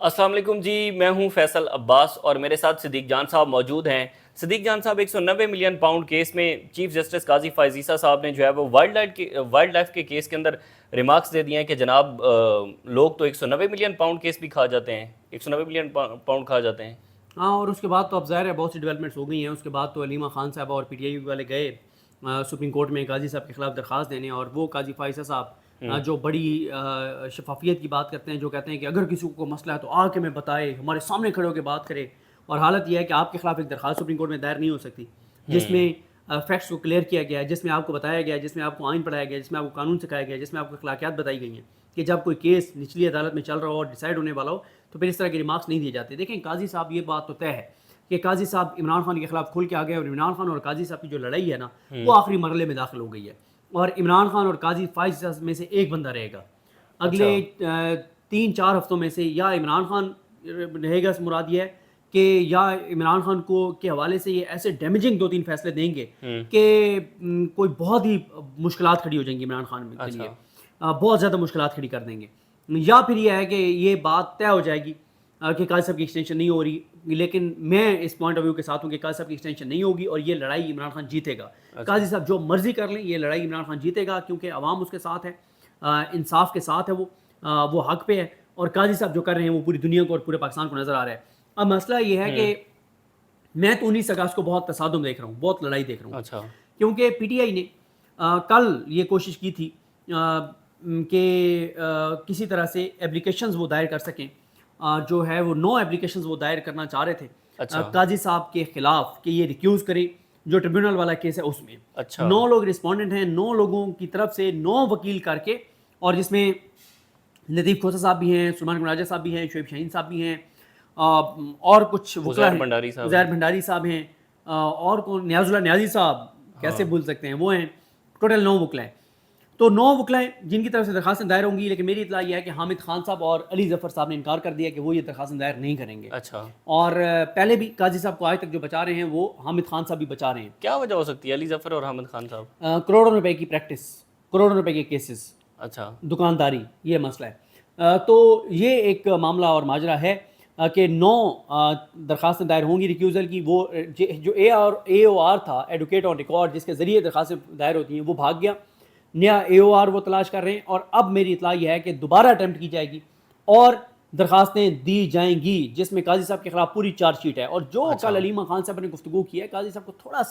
السلام علیکم جی، میں ہوں فیصل عباس اور میرے ساتھ صدیق جان صاحب موجود ہیں۔ صدیق جان صاحب 190 ملین پاؤنڈ کیس میں چیف جسٹس قاضی فائز عیسیٰ صاحب نے جو ہے وہ وائلڈ لائف کے کیس کے اندر ریمارکس دے دیے ہیں کہ جناب لوگ تو 190 ملین پاؤنڈ کیس بھی کھا جاتے ہیں، 190 ملین پاؤنڈ کھا جاتے ہیں۔ ہاں، اور اس کے بعد تو اب ظاہر ہے بہت سی ڈیولپمنٹس ہو گئی ہیں۔ اس کے بعد تو علیمہ خان صاحب اور پی ٹی آئی والے گئے سپریم کورٹ میں قاضی صاحب کے خلاف درخواست دینے، اور وہ قاضی فائز عیسیٰ صاحب جو بڑی شفافیت کی بات کرتے ہیں، جو کہتے ہیں کہ اگر کسی کو مسئلہ ہے تو آ کے میں بتائے، ہمارے سامنے کھڑے ہو کے بات کرے، اور حالت یہ ہے کہ آپ کے خلاف ایک درخواست سپریم کورٹ میں دائر نہیں ہو سکتی جس میں فیکٹس کو کلیئر کیا گیا ہے، جس میں آپ کو بتایا گیا ہے، جس میں آپ کو آئین پڑھایا گیا ہے، جس میں آپ کو قانون سکھایا گیا ہے، جس میں آپ کو اخلاقیات بتائی گئی ہیں کہ جب کوئی کیس نچلی عدالت میں چل رہا ہو اور ڈیسائیڈ ہونے والا ہو تو پھر اس طرح کے ریمارکس نہیں دیے جاتے۔ دیکھیں قاضی صاحب، یہ بات تو طے ہے کہ قاضی صاحب عمران خان کے خلاف کھل کے آ گئے، اور عمران خان اور قاضی صاحب کی جو لڑائی ہے نا وہ آخری مرحلے میں داخل ہو گئی ہے، اور عمران خان اور قاضی فائز میں سے ایک بندہ رہے گا اگلے 3-4 ہفتوں میں سے۔ یا عمران خان رہے گا، مراد یہ ہے کہ یا عمران خان کو کے حوالے سے یہ ایسے ڈیمیجنگ 2-3 فیصلے دیں گے کہ کوئی بہت ہی مشکلات کھڑی ہو جائیں گی عمران خان کے لیے، بہت زیادہ مشکلات کھڑی کر دیں گے۔ یا پھر یہ ہے کہ یہ بات طے ہو جائے گی کہ قاضی صاحب کی ایکسٹینشن نہیں ہو رہی، لیکن میں اس پوائنٹ آف ویو کے ساتھ ہوں کہ قاضی صاحب کی ایکسٹینشن نہیں ہوگی اور یہ لڑائی عمران خان جیتے گا۔ قاضی صاحب جو مرضی کر لیں، یہ لڑائی عمران خان جیتے گا، کیونکہ عوام اس کے ساتھ ہے، انصاف کے ساتھ ہے، وہ حق پہ ہے، اور قاضی صاحب جو کر رہے ہیں وہ پوری دنیا کو اور پورے پاکستان کو نظر آ رہا ہے۔ اب مسئلہ یہ ہے کہ میں تو 19 اگست کو بہت تصادم دیکھ رہا ہوں، بہت لڑائی دیکھ رہا ہوں، کیونکہ پی ٹی آئی نے کل یہ کوشش کی تھی کہ کسی طرح سے اپلیکیشنز وہ دائر کر سکیں، جو ہے وہ 9 اپلیکیشنز وہ دائر کرنا چاہ رہے تھے قاضی صاحب کے خلاف کہ یہ ریکیوز کریں، جو ٹریبیونل والا کیس ہے اس میں 9 لوگ رسپونڈنٹ ہیں، 9 لوگوں کی طرف سے 9 وکیل کر کے، اور جس میں لطیف کھوسہ صاحب بھی ہیں، سلمان راجہ صاحب بھی ہیں، شعیب شاہین صاحب بھی ہیں، اور کچھ زہر بھنڈاری صاحب ہیں، اور کون، نیاز اللہ نیازی صاحب کیسے بھول سکتے ہیں، وہ ہیں۔ ٹوٹل 9 وکلا ہیں، تو 9 وکلا ہیں جن کی طرف سے درخواستیں دائر ہوں گی، لیکن میری اطلاع یہ ہے کہ حامد خان صاحب اور علی ظفر صاحب نے انکار کر دیا کہ وہ یہ درخواستیں دائر نہیں کریں گے۔ اور پہلے بھی قاضی صاحب کو آج تک جو بچا رہے ہیں وہ حامد خان صاحب بھی بچا رہے ہیں۔ کیا وجہ ہو سکتی ہے علی ظفر اور حامد خان صاحب؟ کروڑوں روپے کی پریکٹس، کروڑوں روپے کے کیسز، دکانداری، یہ مسئلہ ہے۔ تو یہ ایک معاملہ اور ماجرا ہے کہ 9 درخواستیں دائر ہوں گی ریکیوزل کی۔ وہ جو اے او آر تھا، ایڈوکیٹ آن ریکارڈ، جس کے ذریعے درخواستیں دائر ہوتی ہیں، وہ بھاگ گیا، نیا اے او آر وہ تلاش کر رہے ہیں، اور اب میری اطلاع یہ ہے کہ دوبارہ اٹیمپٹ کی جائے گی اور درخواستیں دی جائیں گی، جس میں قاضی صاحب کے خلاف پوری چارج شیٹ ہے۔ اور جو کل علیمہ خان صاحب نے گفتگو کی ہے، قاضی صاحب کو تھوڑا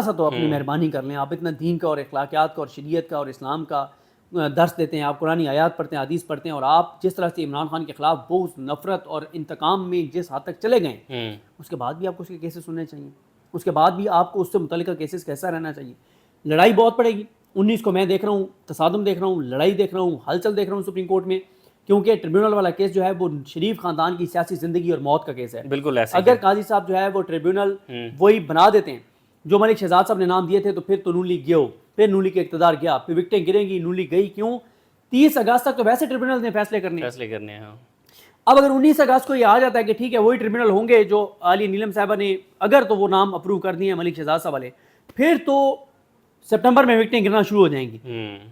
سا تو اپنی مہربانی کر لیں۔ آپ اتنا دین کا اور اخلاقیات کا اور شریعت کا اور اسلام کا درس دیتے ہیں، آپ قرآن آیات پڑھتے ہیں، حدیث پڑھتے ہیں، اور آپ جس طرح سے عمران خان کے خلاف بغض، نفرت اور انتقام میں جس حد تک چلے گئے، اس کے بعد بھی آپ کو اس کے کیسز سننے چاہیے، اس کے بعد بھی آپ کو اس سے متعلقہ کیسز کیسا رہنا چاہیے۔ لڑائی بہت پڑے گی 19 کو، میں دیکھ رہا ہوں تصادم دیکھ رہا ہوں، لڑائی دیکھ رہا ہوں، ہلچل دیکھ رہا ہوں سپریم کورٹ میں، کیونکہ ٹریبیونل والا کیس جو ہے وہ شریف خاندان کی سیاسی زندگی اور موت کا کیس ہے۔ بالکل ایسے اگر قاضی صاحب جو ہے وہ ٹریبیونل وہی بنا دیتے ہیں جو ملک شہزاد صاحب نے نام دیے تھے، تو پھر تو نون لیگ گیا، پھر نون لیگ کے اقتدار گیا، پھر وکٹیں گریں گی، نون لیگ گئی کیوں؟ 30 اگست تک تو ویسے ٹریبیونل نے فیصلے کرنے ہیں۔ اب اگر 19 اگست کو یہ آ جاتا ہے کہ ٹھیک ہے وہی ٹریبیونل ہوں گے جو عالیہ نیلم صاحبہ نے اگر تو وہ نام اپروو کر دیے ہیں ملک شہزاد صاحب والے، پھر تو سپٹمبر میں وکٹیں گرنا شروع ہو جائیں گی۔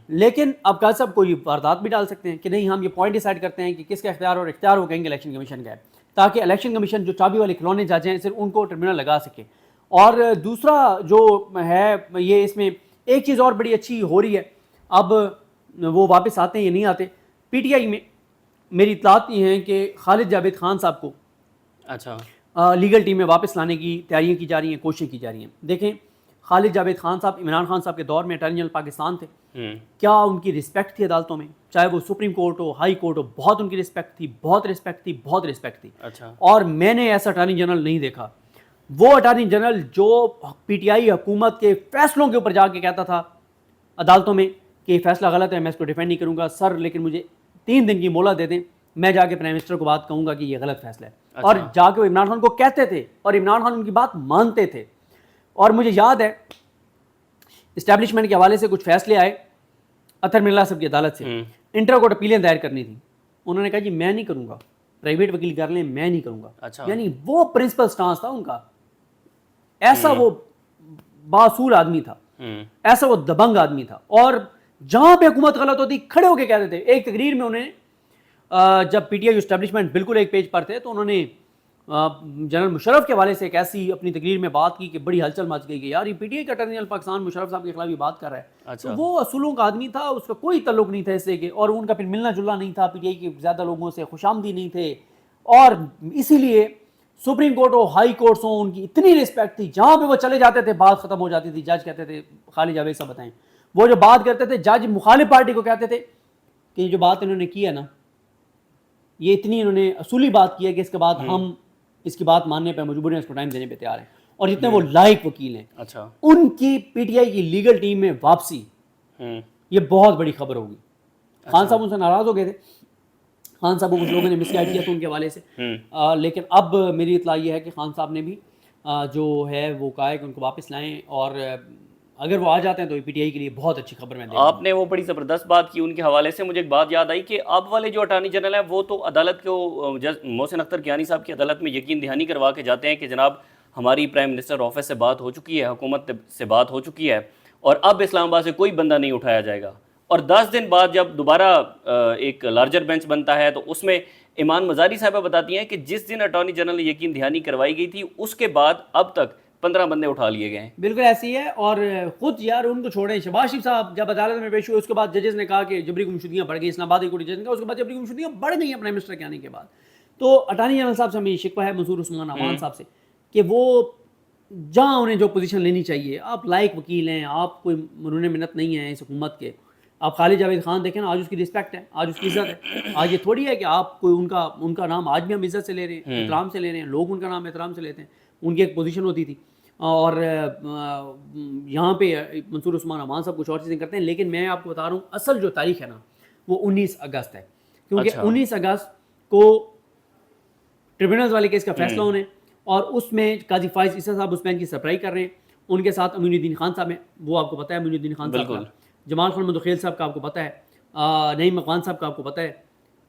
لیکن اب قاضی صاحب کوئی واردات بھی ڈال سکتے ہیں کہ نہیں، ہم یہ پوائنٹ ڈیسائیڈ کرتے ہیں کہ کس کا اختیار، اور اختیار وہ کہیں گے الیکشن کمیشن کا ہے، تاکہ الیکشن کمیشن جو چابی والے کھلونے جج ہیں صرف ان کو ٹریبیونل لگا سکے۔ اور دوسرا جو ہے یہ، اس میں ایک چیز اور بڑی اچھی ہو رہی ہے، اب وہ واپس آتے ہیں یا نہیں آتے۔ پی ٹی آئی میں میری اطلاعات یہ ہیں کہ خالد جاوید خان صاحب کو لیگل ٹیم میں واپس لانے کی تیاریاں کی جا رہی ہیں، کوششیں کی جا رہی ہیں۔ دیکھیں خالد جاوید خان صاحب عمران خان صاحب کے دور میں اٹارنی جنرل پاکستان تھے، کیا ان کی رسپیکٹ تھی عدالتوں میں، چاہے وہ سپریم کورٹ ہو، ہائی کورٹ ہو، بہت ان کی رسپیکٹ تھی، بہت رسپیکٹ تھی۔ اور میں نے ایسا اٹارنی جنرل نہیں دیکھا، وہ اٹارنی جنرل جو پی ٹی آئی حکومت کے فیصلوں کے اوپر جا کے کہتا تھا عدالتوں میں کہ یہ فیصلہ غلط ہے، میں اس کو ڈیفینڈ نہیں کروں گا سر، لیکن مجھے 3 دن کی مہلت دے دیں، میں جا کے پرائم منسٹر کو بات کہوں گا کہ یہ غلط فیصلہ ہے۔ اور جا کے وہ عمران خان کو کہتے تھے، اور عمران خان ان کی بات مانتے تھے۔ اور مجھے یاد ہے اسٹیبلشمنٹ کے حوالے سے کچھ فیصلے آئے اطہر من اللہ صاحب کی عدالت سے، انٹر کورٹ اپیلیں دائر کرنی تھی، انہوں نے کہا جی میں نہیں کروں گا، پرائیویٹ وکیل کر لیں، میں نہیں کروں گا۔ یعنی وہ پرنسپل سٹانس تھا ان کا، ایسا وہ باصول آدمی تھا، ایسا وہ دبنگ آدمی تھا، اور جہاں پہ حکومت غلط ہوتی کھڑے ہو کے کہتے تھے۔ ایک تقریر میں انہیں جب پی ٹی آئی اسٹیبلشمنٹ بالکل ایک پیج پر تھے تو انہوں نے جنرل مشرف کے حوالے سے ایک ایسی اپنی تقریر میں بات کی کہ بڑی ہلچل مچ گئی کہ یار یہ پی ٹی آئی کا اٹارنی جنرل پاکستان مشرف صاحب کے خلاف یہ بات کر رہا ہے. تو وہ اصولوں کا آدمی تھا, اس کا کوئی تعلق نہیں تھا اس سے کہ, اور ان کا پھر ملنا جلنا نہیں تھا, پی ٹی آئی کے زیادہ لوگوں سے خوش آمدی نہیں تھے, اور اسی لیے سپریم کورٹ ہو ہائی کورٹس ہوں ان کی اتنی رسپیکٹ تھی, جہاں پہ وہ چلے جاتے تھے بات ختم ہو جاتی تھی. جج کہتے تھے خالد جاوید صاحب بتائیں, وہ جو بات کرتے تھے جج مخالف پارٹی کو کہتے تھے کہ یہ جو بات انہوں نے کی ہے نا یہ اتنی انہوں نے اصولی بات کی ہے کہ اس کے بعد ہم اس کی بات ماننے پہ مجبور ہیں, اس کو ٹائم دینے پہ تیار ہیں. اور جتنے وہ لائق وکیل ہیں ان کی پی ٹی آئی کی لیگل ٹیم میں واپسی, یہ بہت بڑی خبر ہوگی. خان صاحب ان سے ناراض ہو گئے تھے, خان صاحب کو کچھ لوگوں نے مس گائیڈ کیا تھا ان کے حوالے سے, لیکن اب میری اطلاع یہ ہے کہ خان صاحب نے بھی جو ہے وہ کہا ہے کہ ان کو واپس لائیں, اور اگر وہ آ جاتے ہیں تو پی ٹی آئی کے لیے بہت اچھی خبر میں. آپ نے وہ بڑی زبردست بات کی ان کے حوالے سے, مجھے ایک بات یاد آئی کہ اب والے جو اٹارنی جنرل ہیں وہ تو عدالت کو محسن اختر کیانی صاحب کی عدالت میں یقین دہانی کروا کے جاتے ہیں کہ جناب ہماری پرائم منسٹر آفس سے بات ہو چکی ہے, حکومت سے بات ہو چکی ہے, اور اب اسلام آباد سے کوئی بندہ نہیں اٹھایا جائے گا. اور 10 دن بعد جب دوبارہ ایک لارجر بینچ بنتا ہے تو اس میں ایمان مزاری صاحبہ بتاتی ہیں کہ جس دن اٹارنی جنرل نے یقین دہانی کروائی گئی تھی اس کے بعد اب تک 15 بندے اٹھا لیے گئے ہیں. بالکل ایسی ہے. اور خود یار ان کو چھوڑیں, شہباز شریف صاحب جب عدالت میں پیش ہوئے اس کے بعد ججز نے کہا کہ جبری گمشدگیاں بڑھ گئی, اسلام آباد ہائی جج نے کہا اس کے بعد جبری گمشدگیاں بڑھ گئی ہیں پرائم منسٹر کے آنے کے بعد. تو اٹارنی جنرل صاحب سے ہمیں شکوہ ہے منصور عثمان عوان صاحب سے کہ وہ جہاں انہیں جو پوزیشن لینی چاہیے, آپ لائق وکیل ہیں, آپ کوئی مرہون منت نہیں ہیں اس حکومت کے, آپ خالد جاوید خان دیکھیں نا, آج اس کی رسپیکٹ ہے, آج اس کی عزت ہے. آج یہ تھوڑی ہے کہ آپ کوئی ان کا نام آج بھی ہم عزت سے لے رہے ہیں, احترام سے لے رہے ہیں, لوگ ان کا نام احترام سے لیتے ہیں. ان کی ایک پوزیشن ہوتی تھی, اور یہاں پہ منصور عثمان عوان صاحب کچھ اور چیزیں کرتے ہیں. لیکن میں آپ کو بتا رہا ہوں اصل جو تاریخ ہے نا وہ 19 اگست ہے, کیونکہ 19 اگست کو ٹریبونلز والے کیس کا فیصلہ ہونے, اور اس میں قاضی فائز عیسیٰ صاحب اس بینچ کی سربراہی کر رہے ہیں. ان کے ساتھ امین الدین خان صاحب ہیں, وہ آپ کو پتہ ہے امین الدین خان صاحب کا, جمال خان مدخیل صاحب کا آپ کو پتہ ہے, نعیم اقوان صاحب کا آپ کو پتہ ہے,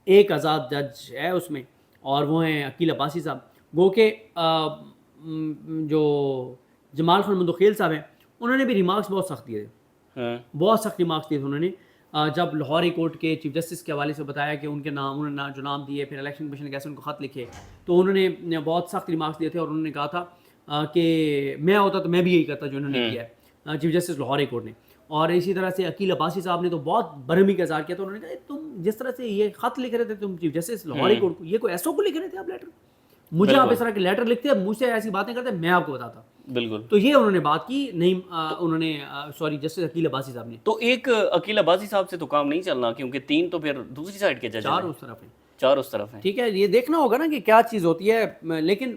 ایک آزاد جج ہے اس میں, اور وہ ہیں عقیل عباسی صاحب. گو کہ جو جمال خان مدخیل صاحب ہیں انہوں نے بھی ریمارکس بہت سخت دیے تھے, بہت سخت ریمارکس دیے تھے انہوں نے, جب لاہور ہائی کورٹ کے چیف جسٹس کے حوالے سے بتایا کہ ان کے نام, انہوں نے جو نام دیے, پھر الیکشن کمیشن کیسے ان کو خط لکھے, تو انہوں نے بہت سخت ریمارکس دیے تھے. اور انہوں نے کہا تھا کہ میں ہوتا تو میں بھی یہی کرتا جو انہوں نے کیا ہے chief justice Lahore high court نے. اور اسی طرح سے عقیل عباسی صاحب نے تو بہت برہمی کا اظہار کیا. تو انہوں نے کہا تم جس طرح سے یہ خط لکھ رہے تھے تم chief justice Lahore high court کو, یہ کوئی ایسو کو لکھ رہے تھے آپ لیٹر, مجھے آپ اس طرح کے لیٹر لکھتے ہیں, مجھ سے ایسی باتیں کرتے ہیں, میں آپ کو بتاتا. بالکل. تو یہ انہوں نے بات کی, نہیں انہوں نے سوری جسٹس عقیل عباسی صاحب نے. تو ایک عقیل عباسی صاحب سے تو کام نہیں چلنا, کیونکہ 3 تو پھر دوسری سائڈ کے جج ہیں, 4 اس طرف ہیں, 4 اس طرف ہیں. ٹھیک ہے, یہ دیکھنا ہوگا نا کہ کیا چیز ہوتی ہے. لیکن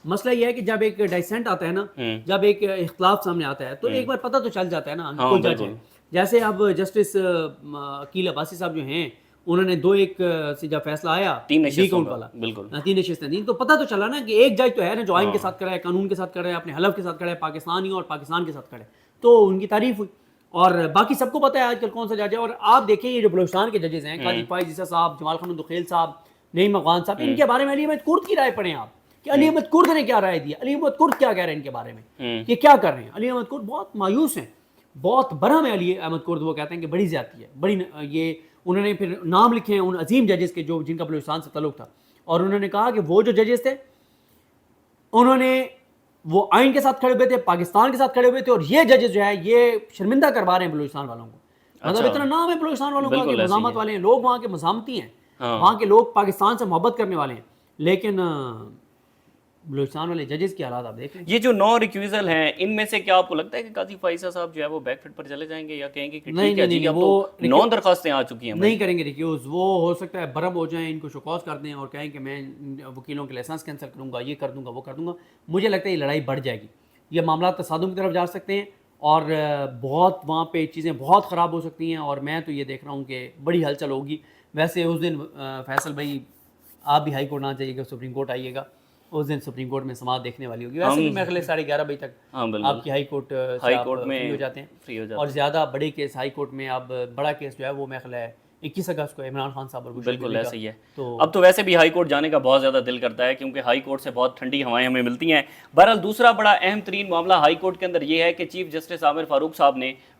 مسئلہ یہ ہے کہ جب ایک ڈائسینٹ آتا ہے نا, جب ایک اختلاف سامنے آتا ہے تو ایک بار پتہ تو چل جاتا ہے نا کوئی جج ہے. جیسے اب جسٹس عقیل عباسی صاحب جو ہیں انہوں نے 2-1 سے جب فیصلہ آیا 3 نشستوں والا, بالکل 3 نشستیں دیں, تو پتہ تو چلا نا کہ ایک جج تو ہے نا جو آئین کے ساتھ کھڑا ہے, قانون کے ساتھ کھڑا ہے, اپنے حلف کے ساتھ کھڑا ہے, پاکستانی اور پاکستان کے ساتھ کھڑا ہے. تو ان کی تعریف ہوئی, اور باقی سب کو پتہ ہے آج کل کون سا جج ہے. اور آپ دیکھیں یہ جو بلوچستان کے ججز ہیں, قاضی فائز عیسیٰ صاحب, جمال خان مدخیل صاحب, نعیم اقوان صاحب, ان کے بارے میں علی احمد کرد کی رائے پڑھیں آپ کہ علی احمد کرد نے کیا رائے دی, علی احمد کرد کیا کہہ رہے ہیں ان کے بارے میں, کہ کیا کر رہے ہیں. علی احمد کرد بہت مایوس ہیں, بہت برہم ہے علی احمد کرد. وہ کہتے ہیں کہ بڑی زیادتی ہے, بڑی یہ انہوں نے پھر نام لکھے ہیں ان عظیم ججز کے جو جن کا بلوچستان سے تعلق تھا. اور انہوں نے کہا کہ وہ جو ججز تھے انہوں نے وہ آئین کے ساتھ کھڑے ہوئے تھے, پاکستان کے ساتھ کھڑے ہوئے تھے, اور یہ ججز جو ہے یہ شرمندہ کروا رہے ہیں بلوچستان والوں کو. مطلب اتنا نام ہے بلوچستان والوں کا کہ مزاحمت والے ہیں لوگ, وہاں کے مزاحمتی ہیں, وہاں کے لوگ پاکستان سے محبت کرنے والے ہیں. لیکن بلوچستان والے ججز کی حالات آپ دیکھ لیں. یہ جو 9 ریکیوزل ہیں ان میں سے کیا آپ کو لگتا ہے کہ قاضی فائزہ صاحب جو ہے وہ بیک فٹ پر چلے جائیں گے, یا کہیں گے کہ ٹھیک ہے جی اب تو 9 درخواستیں آ چکی ہیں, نہیں کریں گے ریکیوز. وہ ہو سکتا ہے برہم ہو جائیں, ان کو شوکاز کر دیں اور کہیں کہ میں وکیلوں کے لائسنس کینسل کروں گا, یہ کر دوں گا, وہ کر دوں گا. مجھے لگتا ہے یہ لڑائی بڑھ جائے گی, یہ معاملات تصادم کی طرف جا سکتے ہیں, اور بہت وہاں پہ چیزیں بہت خراب ہو سکتی ہیں. اور میں تو یہ دیکھ رہا ہوں کہ بڑی ہلچل ہوگی. ویسے اس دن فیصل بھائی آپ بھی ہائی کورٹ نہ جائیے گا, سپریم کورٹ آئیے گا, اس دن سپریم کورٹ میں سماعت دیکھنے والی ہوگی. ویسے بھی میرے خیال 11:30 بجے تک آپ کی ہائی کورٹ میں ہو جاتے ہیں, اور زیادہ بڑے کیس ہائی کورٹ میں اب بڑا کیس جو ہے وہ میرے خیال 21 اگست کو عمران خان صاحب. بالکل ایسا ہی ہے. اب تو ویسے بھی ہائی کورٹ جانے کا بہت زیادہ دل کرتا ہے, کیونکہ ہائی کورٹ سے بہت ٹھنڈی ہوائیں ہمیں ملتی ہیں. بہرحال دوسرا بڑا اہم ترین معاملہ ہائی کورٹ کے اندر یہ ہے کہ چیف جسٹس عامر فاروق صاحب نے